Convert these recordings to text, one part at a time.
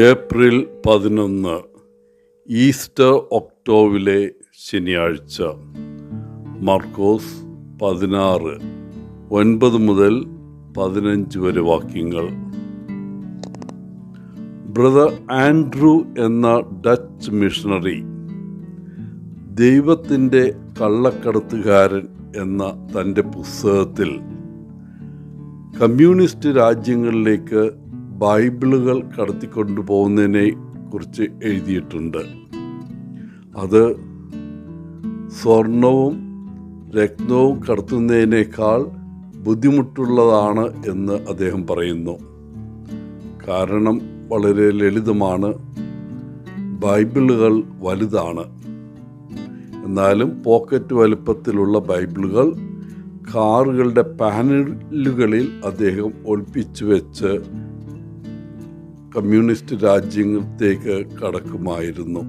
April 11 Easter ഒക്ടോവിലെ ശനിയാഴ്ച. മാർക്കോസ് 16 9 മുതൽ 15 വരെ വാക്യങ്ങൾ. ബ്രദർ ആൻഡ്രൂ എന്ന ഡച്ച് മിഷണറി ദൈവത്തിൻ്റെ കള്ളക്കടത്തുകാരൻ എന്ന തൻ്റെ പുസ്തകത്തിൽ കമ്മ്യൂണിസ്റ്റ് രാജ്യങ്ങളിലേക്ക് ബൈബിളുകൾ കടത്തിക്കൊണ്ടുപോകുന്നതിനെ കുറിച്ച് എഴുതിയിട്ടുണ്ട്. അത് സ്വർണവും രത്നവും കടത്തുന്നതിനേക്കാൾ ബുദ്ധിമുട്ടുള്ളതാണ് എന്ന് അദ്ദേഹം പറയുന്നു. കാരണം വളരെ ലളിതമാണ്. ബൈബിളുകൾ വലുതാണ്. എന്നാലും പോക്കറ്റ് വലുപ്പത്തിലുള്ള ബൈബിളുകൾ കാറുകളുടെ പാനലുകളിൽ അദ്ദേഹം ഒളിപ്പിച്ചു വെച്ച് കമ്മ്യൂണിസ്റ്റ് രാജ്യത്തേക്ക് കടക്കുമായിരുന്നു.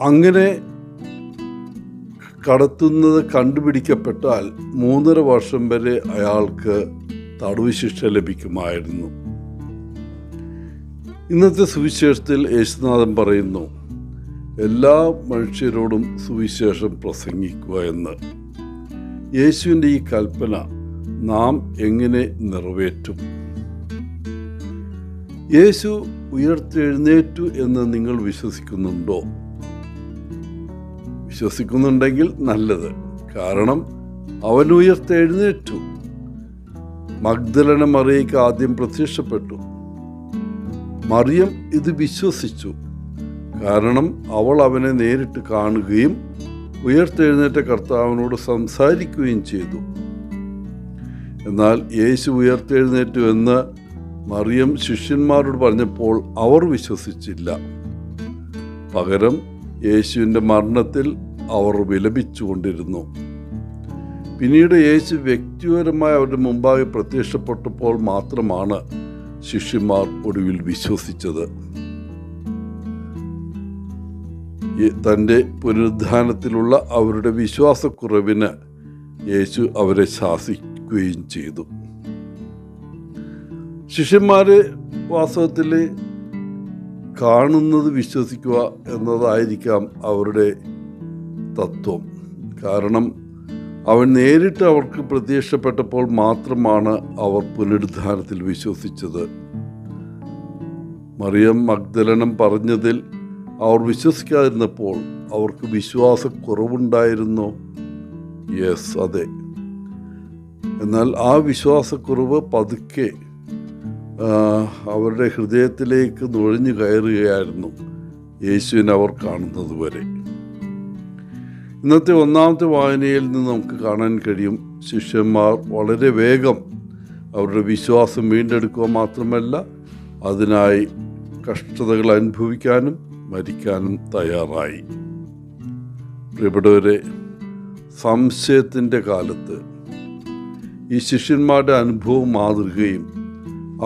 അങ്ങനെ കടത്തുന്നത് കണ്ടുപിടിക്കപ്പെട്ടാൽ 3.5 വർഷം വരെ അയാൾക്ക് തടവ് ശിക്ഷ ലഭിക്കുമായിരുന്നു. ഇന്നത്തെ സുവിശേഷത്തിൽ യേശുനാഥൻ പറയുന്നു, എല്ലാ മനുഷ്യരോടും സുവിശേഷം പ്രസംഗിക്കുക എന്ന്. യേശുവിൻ്റെ ഈ കൽപ്പന നാം എങ്ങനെ നിറവേറ്റും? യേശു ഉയർത്തെഴുന്നേറ്റു എന്ന് നിങ്ങൾ വിശ്വസിക്കുന്നുണ്ടോ? വിശ്വസിക്കുന്നുണ്ടെങ്കിൽ നല്ലത്. കാരണം അവൻ ഉയർത്തെഴുന്നേറ്റു. മഗ്ദലന മറിയയ്ക്ക് ആദ്യം പ്രത്യക്ഷപ്പെട്ടു. മറിയം ഇത് വിശ്വസിച്ചു. കാരണം അവൾ അവനെ നേരിട്ട് കാണുകയും ഉയർത്തെഴുന്നേറ്റ കർത്താവിനോട് സംസാരിക്കുകയും ചെയ്തു. എന്നാൽ യേശു ഉയർത്തെഴുന്നേറ്റു എന്ന് മറിയം ശിഷ്യന്മാരോട് പറഞ്ഞപ്പോൾ അവർ വിശ്വസിച്ചില്ല. പകരം യേശുവിൻ്റെ മരണത്തിൽ അവർ വിലപിച്ചുകൊണ്ടിരുന്നു. പിന്നീട് യേശു വ്യക്തിപരമായി അവരുടെ മുമ്പാകെ പ്രത്യക്ഷപ്പെട്ടപ്പോൾ മാത്രമാണ് ശിഷ്യന്മാർ ഒടുവിൽ വിശ്വസിച്ചത്. തൻ്റെ പുനരുദ്ധാനത്തിലുള്ള അവരുടെ വിശ്വാസക്കുറവിന് യേശു അവരെ ശാസിക്കുകയും ചെയ്തു. ശിഷ്യന്മാരെ വാസ്തവത്തിൽ കാണുന്നത് വിശ്വസിക്കുക എന്നതായിരിക്കാം അവരുടെ തത്വം. കാരണം അവൻ നേരിട്ട് അവർക്ക് പ്രത്യക്ഷപ്പെട്ടപ്പോൾ മാത്രമാണ് അവർ പുനരുദ്ധാനത്തിൽ വിശ്വസിച്ചത്. മറിയം മഗ്ദലനം പറഞ്ഞതിൽ അവർ വിശ്വസിക്കാതിരുന്നപ്പോൾ അവർക്ക് വിശ്വാസക്കുറവുണ്ടായിരുന്നോ? യെസ്, അതെ. എന്നാൽ ആ വിശ്വാസക്കുറവ് പതുക്കെ അവരുടെ ഹൃദയത്തിലേക്ക് നുഴഞ്ഞു കയറുകയായിരുന്നു, യേശുവിനെ അവർ കാണുന്നത് വരെ. ഇന്നത്തെ ഒന്നാമത്തെ വായനയിൽ നിന്ന് നമുക്ക് കാണാൻ കഴിയും, ശിഷ്യന്മാർ വളരെ വേഗം അവരുടെ വിശ്വാസം വീണ്ടെടുക്കുക മാത്രമല്ല, അതിനായി കഷ്ടതകൾ അനുഭവിക്കാനും മരിക്കാനും തയ്യാറായി. പ്രിയപ്പെട്ടവരെ, സംശയത്തിൻ്റെ കാലത്ത് ഈ ശിഷ്യന്മാരുടെ അനുഭവവും മാതൃകയും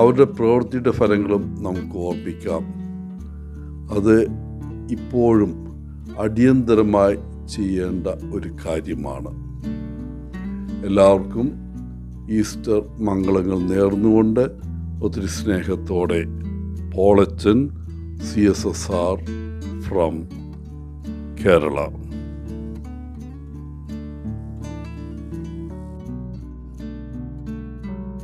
അവരുടെ പ്രവൃത്തിയുടെ ഫലങ്ങളും നമുക്ക് ഓർമ്മിക്കാം. അത് ഇപ്പോഴും അടിയന്തരമായി ചെയ്യേണ്ട ഒരു കാര്യമാണ്. എല്ലാവർക്കും ഈസ്റ്റർ മംഗളങ്ങൾ നേർന്നുകൊണ്ട് ഒത്തിരി സ്നേഹത്തോടെ പോളച്ചൻ, CSSR ഫ്രം കേരള.